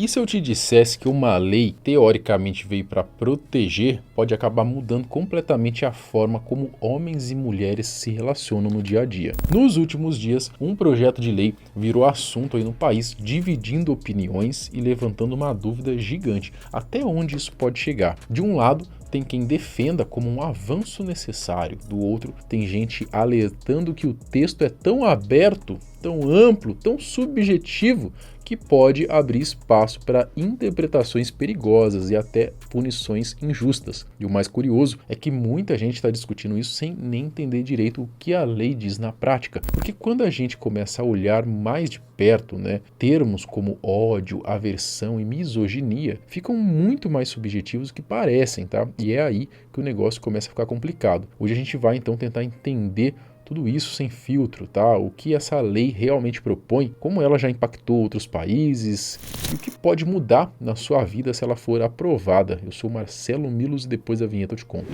E se eu te dissesse que uma lei teoricamente veio para proteger, pode acabar mudando completamente a forma como homens e mulheres se relacionam no dia a dia? Nos últimos dias, um projeto de lei virou assunto aí no país, dividindo opiniões e levantando uma dúvida gigante. Até onde isso pode chegar? De um lado, tem quem defenda como um avanço necessário, do outro tem gente alertando que o texto é tão aberto, tão amplo, tão subjetivo, que pode abrir espaço para interpretações perigosas e até punições injustas. E o mais curioso é que muita gente está discutindo isso sem nem entender direito o que a lei diz na prática. Porque quando a gente começa a olhar mais de perto, termos como ódio, aversão e misoginia ficam muito mais subjetivos do que parecem, tá? E é aí que o negócio começa a ficar complicado. Hoje a gente vai então tentar entender tudo isso sem filtro, tá? O que essa lei realmente propõe, como ela já impactou outros países e o que pode mudar na sua vida se ela for aprovada. Eu sou Marcelo Milos e depois da vinheta eu te conto.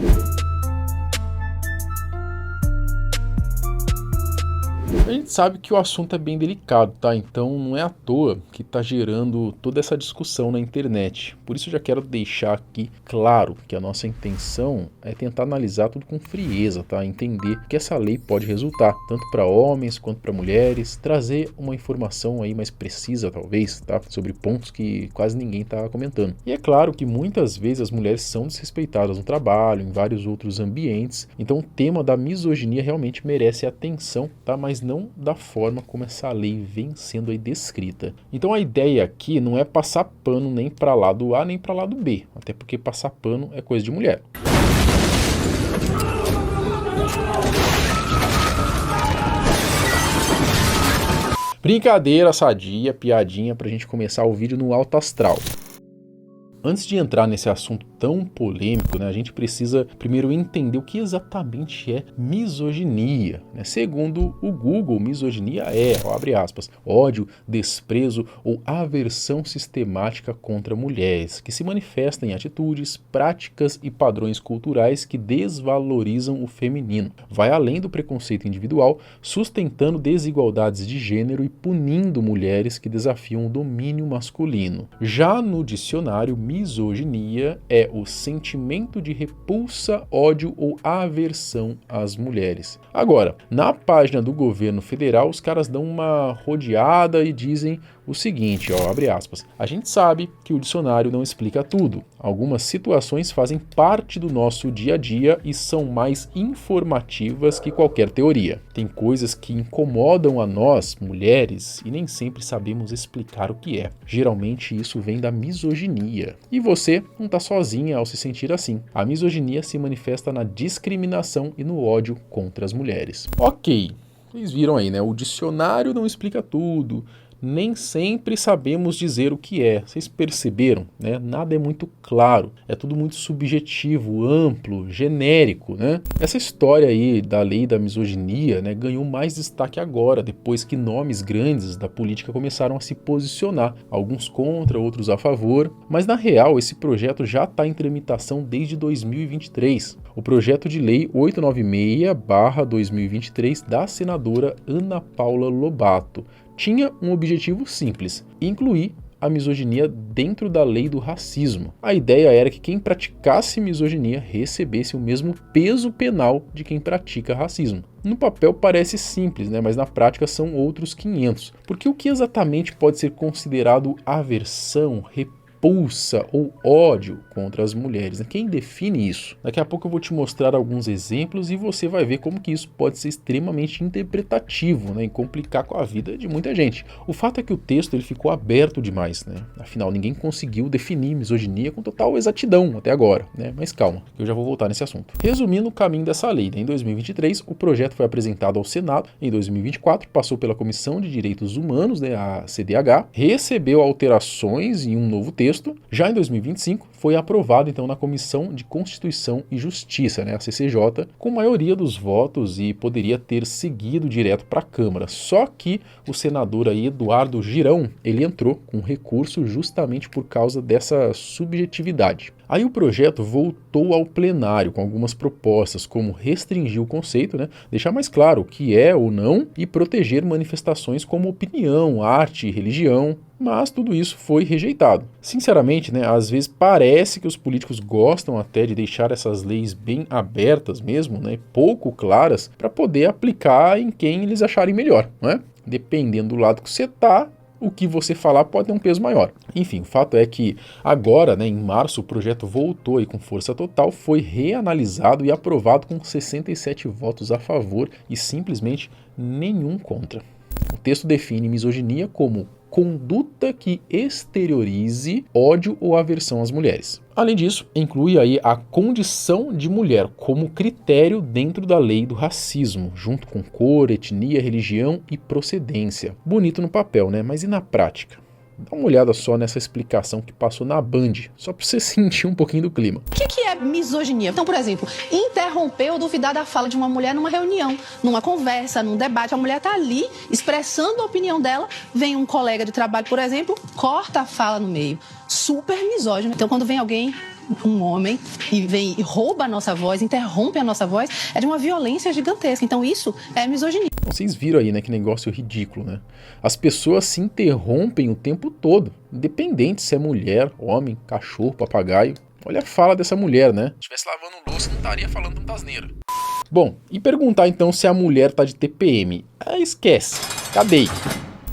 A gente sabe que o assunto é bem delicado, tá? Então não é à toa que está gerando toda essa discussão na internet. Por isso eu já quero deixar aqui claro que a nossa intenção é tentar analisar tudo com frieza, tá? Entender o que essa lei pode resultar, tanto para homens quanto para mulheres, trazer uma informação aí mais precisa, talvez, tá? Sobre pontos que quase ninguém está comentando. E é claro que muitas vezes as mulheres são desrespeitadas no trabalho, em vários outros ambientes, então o tema da misoginia realmente merece atenção, tá? Mas não da forma como essa lei vem sendo aí descrita. Então a ideia aqui não é passar pano nem para lado A nem para lado B, até porque passar pano é coisa de mulher. Brincadeira sadia, piadinha pra gente começar o vídeo no alto astral. Antes de entrar nesse assunto tão polêmico, a gente precisa primeiro entender o que exatamente é misoginia. Segundo o Google, misoginia é, abre aspas, ódio, desprezo ou aversão sistemática contra mulheres, que se manifesta em atitudes, práticas e padrões culturais que desvalorizam o feminino. Vai além do preconceito individual, sustentando desigualdades de gênero e punindo mulheres que desafiam o domínio masculino. Já no dicionário, misoginia é o sentimento de repulsa, ódio ou aversão às mulheres. Agora, na página do governo federal, os caras dão uma rodeada e dizem o seguinte, abre aspas, a gente sabe que o dicionário não explica tudo. Algumas situações fazem parte do nosso dia a dia e são mais informativas que qualquer teoria. Tem coisas que incomodam a nós, mulheres, e nem sempre sabemos explicar o que é. Geralmente isso vem da misoginia. E você não está sozinha ao se sentir assim. A misoginia se manifesta na discriminação e no ódio contra as mulheres. Ok, vocês viram aí, o dicionário não explica tudo. Nem sempre sabemos dizer o que é. Vocês perceberam? Nada é muito claro. É tudo muito subjetivo, amplo, genérico. Essa história aí da lei da misoginia ganhou mais destaque agora, depois que nomes grandes da política começaram a se posicionar. Alguns contra, outros a favor. Mas na real, esse projeto já está em tramitação desde 2023. O projeto de lei 896/2023 da senadora Ana Paula Lobato tinha um objetivo simples: incluir a misoginia dentro da lei do racismo. A ideia era que quem praticasse misoginia recebesse o mesmo peso penal de quem pratica racismo. No papel parece simples, mas na prática são outros 500. Porque o que exatamente pode ser considerado aversão, repulsa ou ódio contra as mulheres? Quem define isso? Daqui a pouco eu vou te mostrar alguns exemplos e você vai ver como que isso pode ser extremamente interpretativo e complicar com a vida de muita gente. O fato é que o texto ele ficou aberto demais, Afinal, ninguém conseguiu definir misoginia com total exatidão até agora, Mas calma, eu já vou voltar nesse assunto. Resumindo o caminho dessa lei, em 2023 o projeto foi apresentado ao Senado, em 2024 passou pela Comissão de Direitos Humanos, a CDH, recebeu alterações em um novo texto. Já em 2025 foi aprovado então na Comissão de Constituição e Justiça, a CCJ, com maioria dos votos e poderia ter seguido direto para a Câmara. Só que o senador aí, Eduardo Girão, ele entrou com recurso justamente por causa dessa subjetividade. Aí o projeto voltou ao plenário com algumas propostas, como restringir o conceito, deixar mais claro o que é ou não e proteger manifestações como opinião, arte e religião, mas tudo isso foi rejeitado. Sinceramente, né, às vezes parece que os políticos gostam até de deixar essas leis bem abertas mesmo, né, pouco claras, para poder aplicar em quem eles acharem melhor, né? Dependendo do lado que você tá, o que você falar pode ter um peso maior. Enfim, o fato é que agora, né, em março, o projeto voltou aí com força total, foi reanalisado e aprovado com 67 votos a favor e simplesmente nenhum contra. O texto define misoginia como conduta que exteriorize ódio ou aversão às mulheres. Além disso, inclui aí a condição de mulher como critério dentro da lei do racismo, junto com cor, etnia, religião e procedência. Bonito no papel, né? Mas e na prática? Dá uma olhada só nessa explicação que passou na Band, só para você sentir um pouquinho do clima. O que é misoginia? Então, por exemplo, interromper ou duvidar da fala de uma mulher numa reunião, numa conversa, num debate. A mulher está ali expressando a opinião dela, vem um colega de trabalho, por exemplo, corta a fala no meio. Super misógino. Então, quando vem alguém, um homem, e vem e rouba a nossa voz, interrompe a nossa voz, é de uma violência gigantesca. Então, isso é misoginia. Vocês viram aí, né, que negócio ridículo, né? As pessoas se interrompem o tempo todo, independente se é mulher, homem, cachorro, papagaio. Olha a fala dessa mulher, né? Se estivesse lavando louça, não estaria falando tanta asneira. Bom, e perguntar então se a mulher tá de TPM? Esquece, cadê?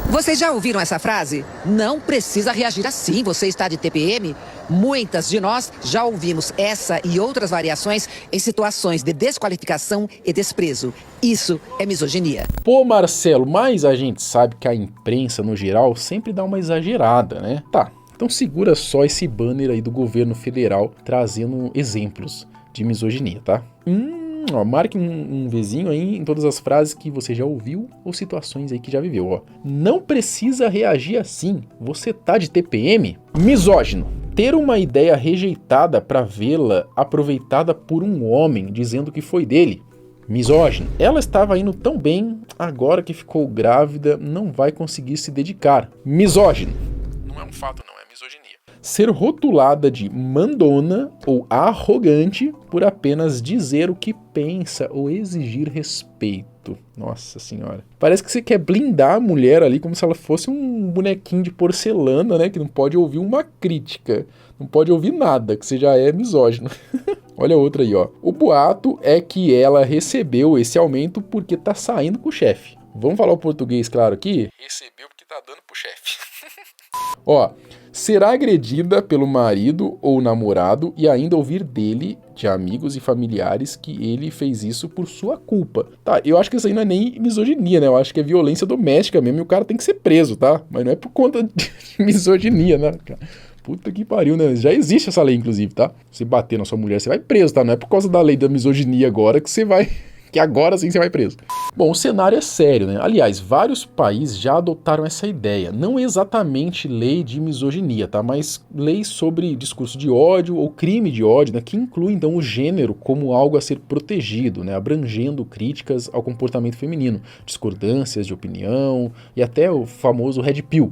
Vocês já ouviram essa frase? Não precisa reagir assim, você está de TPM? Muitas de nós já ouvimos essa e outras variações em situações de desqualificação e desprezo. Isso é misoginia. Pô, Marcelo, mas a gente sabe que a imprensa, no geral, sempre dá uma exagerada, né? Tá, então segura só esse banner aí do governo federal trazendo exemplos de misoginia, tá? Ó, marque um Vzinho aí em todas as frases que você já ouviu ou situações aí que já viveu, ó. Não precisa reagir assim, você tá de TPM? Misógino. Ter uma ideia rejeitada para vê-la aproveitada por um homem dizendo que foi dele. Misógino. Ela estava indo tão bem, agora que ficou grávida não vai conseguir se dedicar. Misógino. Não é um fato não, é misoginia. Ser rotulada de mandona ou arrogante por apenas dizer o que pensa ou exigir respeito. Nossa senhora. Parece que você quer blindar a mulher ali como se ela fosse um bonequinho de porcelana, né? Que não pode ouvir uma crítica, não pode ouvir nada, que você já é misógino. Olha outra aí, ó. O boato é que ela recebeu esse aumento porque tá saindo com o chefe. Vamos falar o português claro aqui? Recebeu porque tá dando pro chefe. Ó, será agredida pelo marido ou namorado e ainda ouvir dele, de amigos e familiares, que ele fez isso por sua culpa. Tá, eu acho que isso aí não é nem misoginia, né? Eu acho que é violência doméstica mesmo e o cara tem que ser preso, tá? Mas não é por conta de misoginia, né, cara? Puta que pariu, né? Já existe essa lei, inclusive, tá? Se bater na sua mulher, você vai preso, tá? Não é por causa da lei da misoginia agora que você vai... que agora sim você vai preso. Bom, o cenário é sério, né? Aliás, vários países já adotaram essa ideia. Não exatamente lei de misoginia, tá? Mas leis sobre discurso de ódio ou crime de ódio, né? Que inclui, então, o gênero como algo a ser protegido, né? Abrangendo críticas ao comportamento feminino, discordâncias de opinião e até o famoso Red Pill.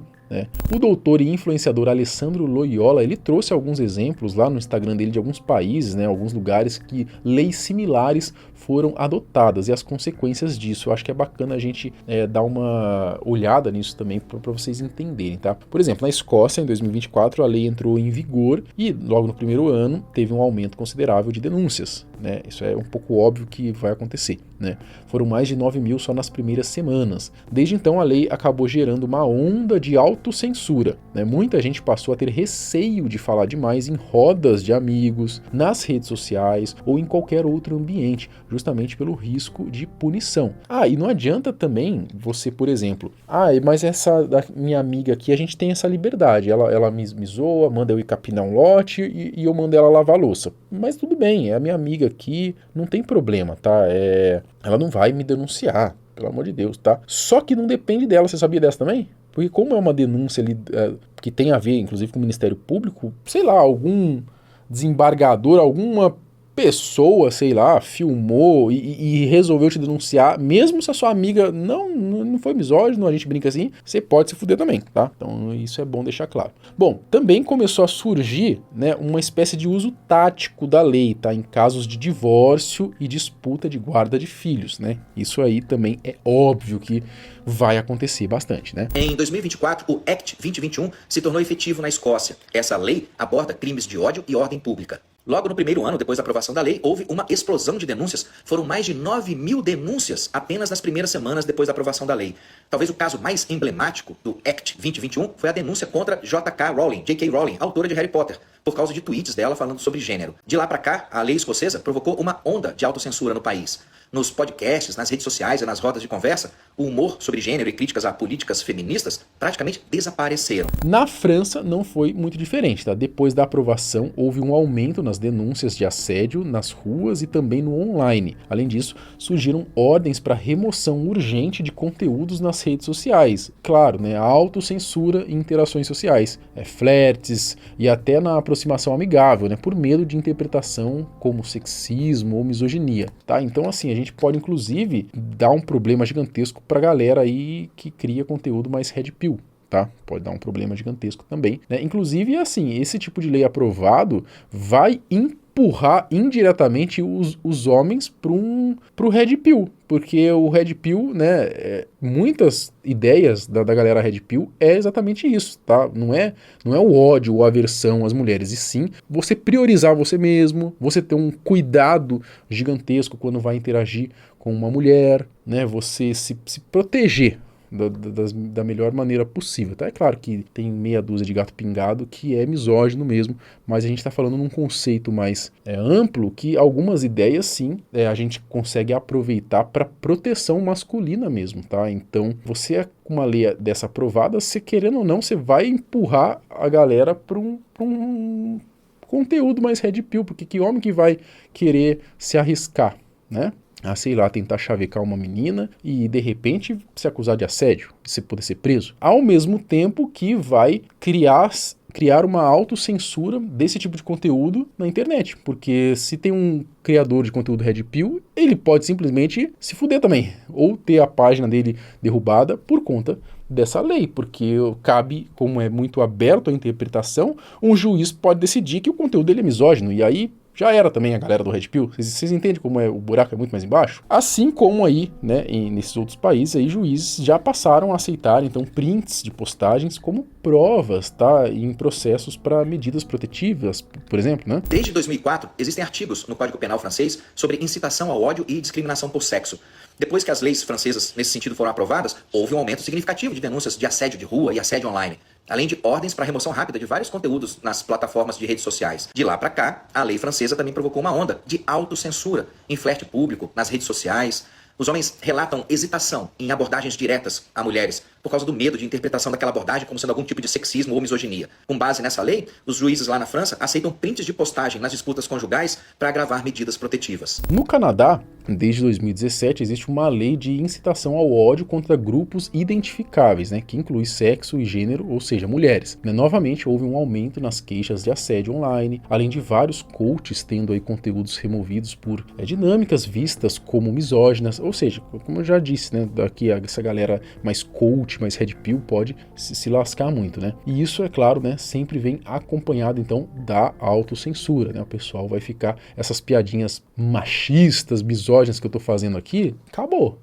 O doutor e influenciador Alessandro Loyola, ele trouxe alguns exemplos lá no Instagram dele de alguns países, né, alguns lugares que leis similares foram adotadas e as consequências disso. Eu acho que é bacana a gente dar uma olhada nisso também para vocês entenderem, tá? Por exemplo, na Escócia, em 2024, a lei entrou em vigor e logo no primeiro ano teve um aumento considerável de denúncias, né? Isso é um pouco óbvio que vai acontecer, né? Foram mais de 9 mil só nas primeiras semanas. Desde então, a lei acabou gerando uma onda de autocensura, né? Muita gente passou a ter receio de falar demais em rodas de amigos, nas redes sociais ou em qualquer outro ambiente, justamente pelo risco de punição. E não adianta também você, por exemplo, mas essa da minha amiga aqui, a gente tem essa liberdade, ela me zoa, manda eu ir capinar um lote e eu mando ela lavar a louça. Mas tudo bem, é a minha amiga aqui, não tem problema, tá? Ela não vai me denunciar, pelo amor de Deus, tá? Só que não depende dela, você sabia dessa também? Porque como é uma denúncia ali que tem a ver, inclusive, com o Ministério Público, sei lá, algum desembargador, alguma pessoa, sei lá, filmou e resolveu te denunciar, mesmo se a sua amiga não foi misógino, a gente brinca assim, você pode se fuder também, tá? Então isso é bom deixar claro. Bom, também começou a surgir, né, uma espécie de uso tático da lei, tá? Em casos de divórcio e disputa de guarda de filhos, né? Isso aí também é óbvio que vai acontecer bastante, né? Em 2024, o Act 2021 se tornou efetivo na Escócia. Essa lei aborda crimes de ódio e ordem pública. Logo no primeiro ano, depois da aprovação da lei, houve uma explosão de denúncias. Foram mais de 9.000 denúncias apenas nas primeiras semanas depois da aprovação da lei. Talvez o caso mais emblemático do Act 2021 foi a denúncia contra J.K. Rowling, autora de Harry Potter, por causa de tweets dela falando sobre gênero. De lá para cá, a lei escocesa provocou uma onda de autocensura no país. Nos podcasts, nas redes sociais e nas rodas de conversa, o humor sobre gênero e críticas a políticas feministas praticamente desapareceram. Na França não foi muito diferente, tá? Depois da aprovação, houve um aumento nas denúncias de assédio nas ruas e também no online. Além disso, surgiram ordens para remoção urgente de conteúdos nas redes sociais. Claro, né? Autocensura e interações sociais, flertes e até na aproximação amigável, né? Por medo de interpretação como sexismo ou misoginia, tá? Então, assim, a gente pode, inclusive, dar um problema gigantesco pra galera aí que cria conteúdo mais red pill, tá? Pode dar um problema gigantesco também, né? Inclusive, assim, esse tipo de lei aprovado vai empurrar indiretamente os homens pro red pill, porque o red pill, né, muitas ideias da galera red pill é exatamente isso, tá? Não é o ódio ou a aversão às mulheres, e sim você priorizar você mesmo, você ter um cuidado gigantesco quando vai interagir com uma mulher, né? Você se proteger da melhor maneira possível, tá? É claro que tem meia dúzia de gato pingado que é misógino mesmo, mas a gente está falando num conceito mais amplo que algumas ideias sim a gente consegue aproveitar para proteção masculina mesmo, tá? Então você com uma lei dessa aprovada, você querendo ou não, você vai empurrar a galera para um conteúdo mais red pill, porque que homem que vai querer se arriscar, né? A, sei lá, tentar chavecar uma menina e de repente se acusar de assédio, você poder ser preso, ao mesmo tempo que vai criar uma autocensura desse tipo de conteúdo na internet, porque se tem um criador de conteúdo red pill, ele pode simplesmente se fuder também, ou ter a página dele derrubada por conta dessa lei, porque cabe, como é muito aberto a interpretação, um juiz pode decidir que o conteúdo dele é misógino, e aí já era também a galera do red pill. Vocês entendem como o buraco é muito mais embaixo? Assim como aí, né, nesses outros países aí, juízes já passaram a aceitar, então, prints de postagens como provas, tá, em processos para medidas protetivas, por exemplo, né? Desde 2004, existem artigos no Código Penal francês sobre incitação ao ódio e discriminação por sexo. Depois que as leis francesas nesse sentido foram aprovadas, houve um aumento significativo de denúncias de assédio de rua e assédio online, além de ordens para remoção rápida de vários conteúdos nas plataformas de redes sociais. De lá para cá, a lei francesa também provocou uma onda de autocensura em flerte público, nas redes sociais. Os homens relatam hesitação em abordagens diretas a mulheres por causa do medo de interpretação daquela abordagem como sendo algum tipo de sexismo ou misoginia. Com base nessa lei, os juízes lá na França aceitam prints de postagem nas disputas conjugais para agravar medidas protetivas. No Canadá, desde 2017, existe uma lei de incitação ao ódio contra grupos identificáveis, né, que inclui sexo e gênero, ou seja, mulheres. Novamente, houve um aumento nas queixas de assédio online, além de vários coaches tendo aí conteúdos removidos por dinâmicas vistas como misóginas, ou seja, como eu já disse, né, daqui essa galera mais coach, mais red pill pode se lascar muito, né? E isso, é claro, né, sempre vem acompanhado, então, da autocensura, né? O pessoal vai ficar, essas piadinhas machistas, misóginas que eu tô fazendo aqui, acabou.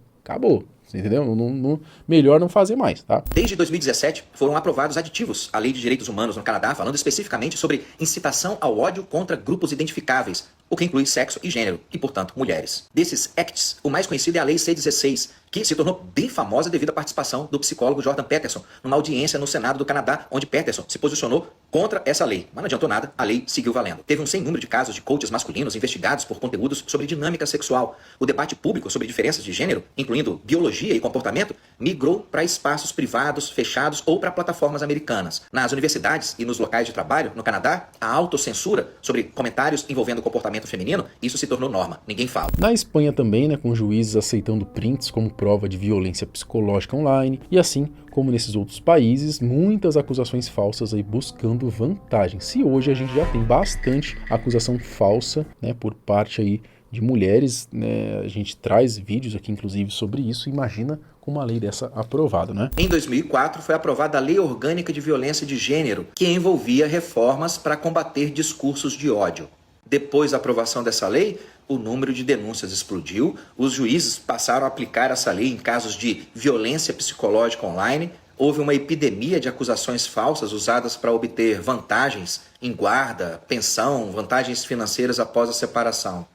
Entendeu? Melhor não fazer mais, tá? Desde 2017, foram aprovados aditivos à Lei de Direitos Humanos no Canadá, falando especificamente sobre incitação ao ódio contra grupos identificáveis, o que inclui sexo e gênero, e, portanto, mulheres. Desses acts, o mais conhecido é a Lei C-16, que se tornou bem famosa devido à participação do psicólogo Jordan Peterson numa audiência no Senado do Canadá, onde Peterson se posicionou contra essa lei. Mas não adiantou nada, a lei seguiu valendo. Teve um sem número de casos de coaches masculinos investigados por conteúdos sobre dinâmica sexual. O debate público sobre diferenças de gênero, incluindo biologia e comportamento, migrou para espaços privados, fechados ou para plataformas americanas. Nas universidades e nos locais de trabalho no Canadá, a autocensura sobre comentários envolvendo comportamento comportamento feminino, isso se tornou norma, ninguém fala. Na Espanha também, né, com juízes aceitando prints como prova de violência psicológica online, e assim como nesses outros países, muitas acusações falsas aí buscando vantagem. Se hoje a gente já tem bastante acusação falsa, né, por parte aí de mulheres, né, a gente traz vídeos aqui inclusive sobre isso, imagina com uma lei dessa aprovada, né? Em 2004 foi aprovada a Lei Orgânica de Violência de Gênero, que envolvia reformas para combater discursos de ódio. Depois da aprovação dessa lei, o número de denúncias explodiu, os juízes passaram a aplicar essa lei em casos de violência psicológica online, houve uma epidemia de acusações falsas usadas para obter vantagens em guarda, pensão, vantagens financeiras após a separação.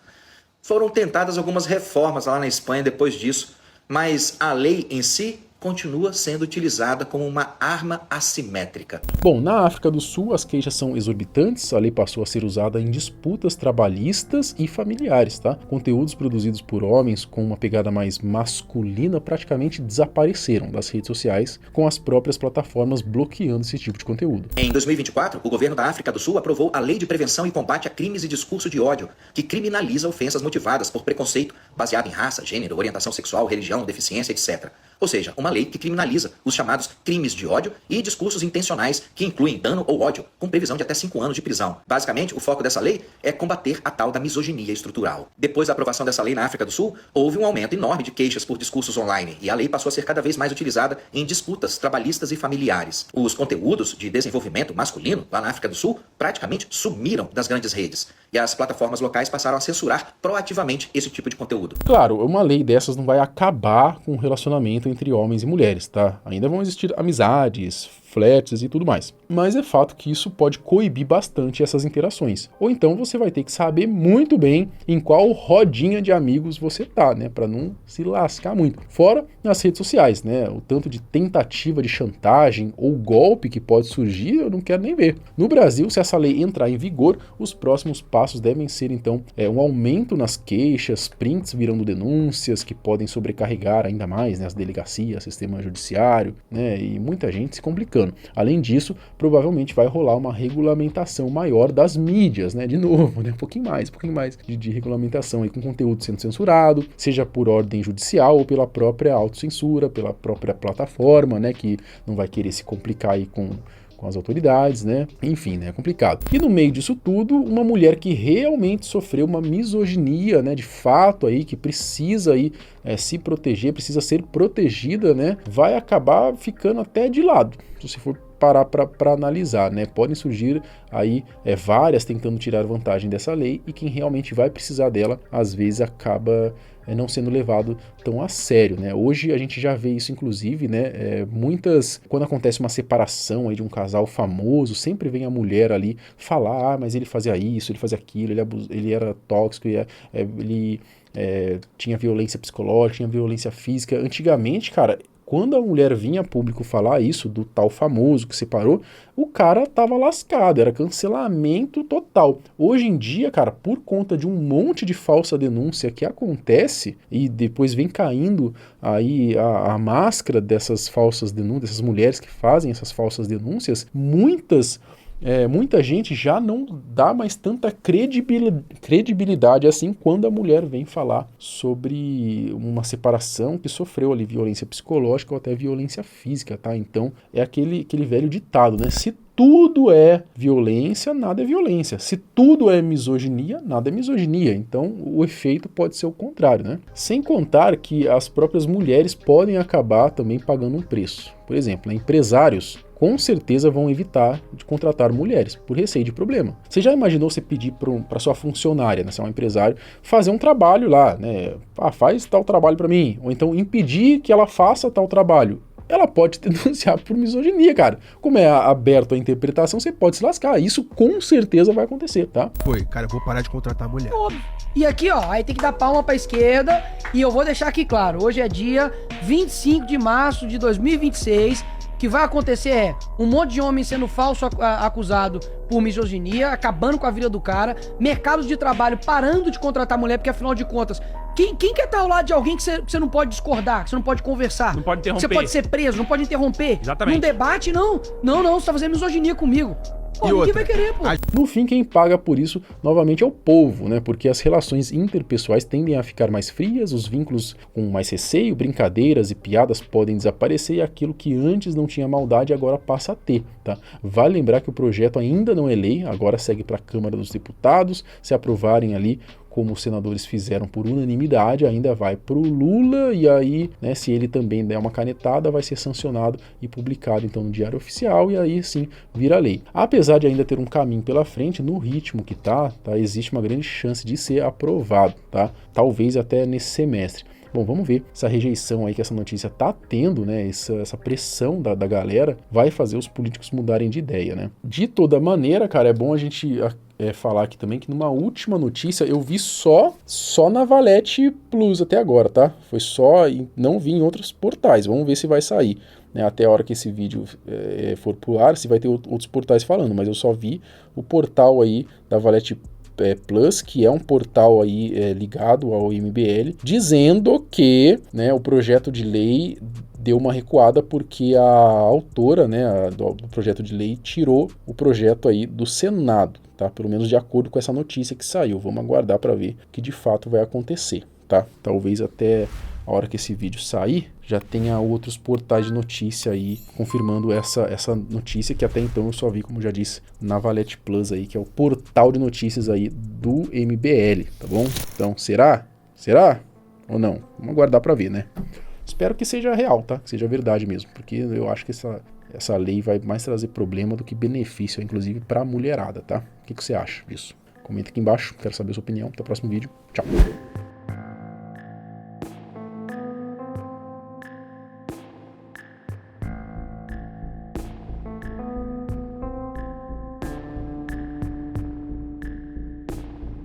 Foram tentadas algumas reformas lá na Espanha depois disso, mas a lei em si continua sendo utilizada como uma arma assimétrica. Bom, na África do Sul as queixas são exorbitantes, a lei passou a ser usada em disputas trabalhistas e familiares, tá? Conteúdos produzidos por homens com uma pegada mais masculina praticamente desapareceram das redes sociais, com as próprias plataformas bloqueando esse tipo de conteúdo. Em 2024, o governo da África do Sul aprovou a Lei de Prevenção e Combate a Crimes e Discurso de Ódio, que criminaliza ofensas motivadas por preconceito baseado em raça, gênero, orientação sexual, religião, deficiência, etc. Ou seja, uma lei que criminaliza os chamados crimes de ódio e discursos intencionais que incluem dano ou ódio, com previsão de até 5 anos de prisão. Basicamente, o foco dessa lei é combater a tal da misoginia estrutural. Depois da aprovação dessa lei na África do Sul, houve um aumento enorme de queixas por discursos online e a lei passou a ser cada vez mais utilizada em disputas trabalhistas e familiares. Os conteúdos de desenvolvimento masculino lá na África do Sul praticamente sumiram das grandes redes e as plataformas locais passaram a censurar proativamente esse tipo de conteúdo. Claro, uma lei dessas não vai acabar com o relacionamento entre homens e mulheres, tá? Ainda vão existir amizades, flertes e tudo mais. Mas é fato que isso pode coibir bastante essas interações. Ou então você vai ter que saber muito bem em qual rodinha de amigos você tá, né? Pra não se lascar muito. Fora nas redes sociais, né? O tanto de tentativa de chantagem ou golpe que pode surgir, eu não quero nem ver. No Brasil, se essa lei entrar em vigor, os próximos passos devem ser, então, um aumento nas queixas, prints virando denúncias que podem sobrecarregar ainda mais, né, as delegacias, sistema judiciário, né? E muita gente se complicando. Além disso, provavelmente vai rolar uma regulamentação maior das mídias, né? De novo, né? Um pouquinho mais de regulamentação aí, com conteúdo sendo censurado, seja por ordem judicial ou pela própria autocensura, pela própria plataforma, né? Que não vai querer se complicar aí com as autoridades, né? Enfim, né? É complicado. E no meio disso tudo, uma mulher que realmente sofreu uma misoginia, né? De fato aí, que precisa aí se proteger, precisa ser protegida, né? Vai acabar ficando até de lado, se você for parar para analisar, né? Podem surgir aí várias tentando tirar vantagem dessa lei e quem realmente vai precisar dela, às vezes acaba não sendo levado tão a sério, né? Hoje a gente já vê isso, inclusive, né? Quando acontece uma separação aí de um casal famoso, sempre vem a mulher ali falar, mas ele fazia isso, ele fazia aquilo, ele era tóxico, ele tinha violência psicológica, tinha violência física. Antigamente, cara, quando a mulher vinha a público falar isso do tal famoso que separou, o cara tava lascado, era cancelamento total. Hoje em dia, cara, por conta de um monte de falsa denúncia que acontece e depois vem caindo aí a máscara dessas falsas denúncias, dessas mulheres que fazem essas falsas denúncias, muita gente já não dá mais tanta credibilidade assim quando a mulher vem falar sobre uma separação que sofreu ali violência psicológica ou até violência física, tá? Então é aquele velho ditado, né? Se tudo é violência, nada é violência. Se tudo é misoginia, nada é misoginia. Então o efeito pode ser o contrário, né? Sem contar que as próprias mulheres podem acabar também pagando um preço. Por exemplo, né, empresários com certeza vão evitar de contratar mulheres, por receio de problema. Você já imaginou você pedir para sua funcionária, né, se é um empresário, fazer um trabalho lá, né? Faz tal trabalho para mim. Ou então impedir que ela faça tal trabalho. Ela pode te denunciar por misoginia, cara. Como é aberto a interpretação, você pode se lascar. Isso com certeza vai acontecer, tá? Cara, eu vou parar de contratar mulher. E aqui, ó, aí tem que dar palma pra esquerda. E eu vou deixar aqui claro, hoje é dia 25 de março de 2026. O que vai acontecer um monte de homem sendo falso acusado por misoginia, acabando com a vida do cara, mercados de trabalho parando de contratar mulher, porque afinal de contas, quem quer estar ao lado de alguém que você não pode discordar, que você não pode conversar? Não pode interromper. Você pode ser preso, não pode interromper. Exatamente. Num debate, não, você tá fazendo misoginia comigo. pô. E Ninguém outra, vai querer, pô. No fim, quem paga por isso, novamente, é o povo, né? Porque as relações interpessoais tendem a ficar mais frias, os vínculos com mais receio, brincadeiras e piadas podem desaparecer e aquilo que antes não tinha maldade agora passa a ter, tá? Vale lembrar que o projeto ainda não é lei, agora segue para a Câmara dos Deputados, se aprovarem ali, como os senadores fizeram por unanimidade, ainda vai para o Lula e aí, né, se ele também der uma canetada, vai ser sancionado e publicado então no Diário Oficial e aí sim vira lei. Apesar de ainda ter um caminho pela frente, no ritmo que tá, existe uma grande chance de ser aprovado, tá? Talvez até nesse semestre. Bom, vamos ver essa rejeição aí que essa notícia tá tendo, né? Essa pressão da galera vai fazer os políticos mudarem de ideia, né? De toda maneira, cara, é bom a gente falar aqui também que numa última notícia eu vi só na Valete Plus até agora, tá? Foi só e não vi em outros portais. Vamos ver se vai sair, né? Até a hora que esse vídeo for pro ar, se vai ter outros portais falando, mas eu só vi o portal aí da Valete Plus, que é um portal aí ligado ao MBL, dizendo que, né, o projeto de lei deu uma recuada porque a autora, né, do projeto de lei tirou o projeto aí do Senado, tá? Pelo menos de acordo com essa notícia que saiu. Vamos aguardar para ver o que de fato vai acontecer, tá? Talvez até a hora que esse vídeo sair, já tenha outros portais de notícia aí confirmando essa notícia que até então eu só vi, como já disse, na Valete Plus aí, que é o portal de notícias aí do MBL, tá bom? Então, será? Será? Ou não? Vamos aguardar para ver, né? Espero que seja real, tá? Que seja verdade mesmo, porque eu acho que essa lei vai mais trazer problema do que benefício, inclusive pra mulherada, tá? O que você acha disso? Comenta aqui embaixo, quero saber a sua opinião. Até o próximo vídeo. Tchau!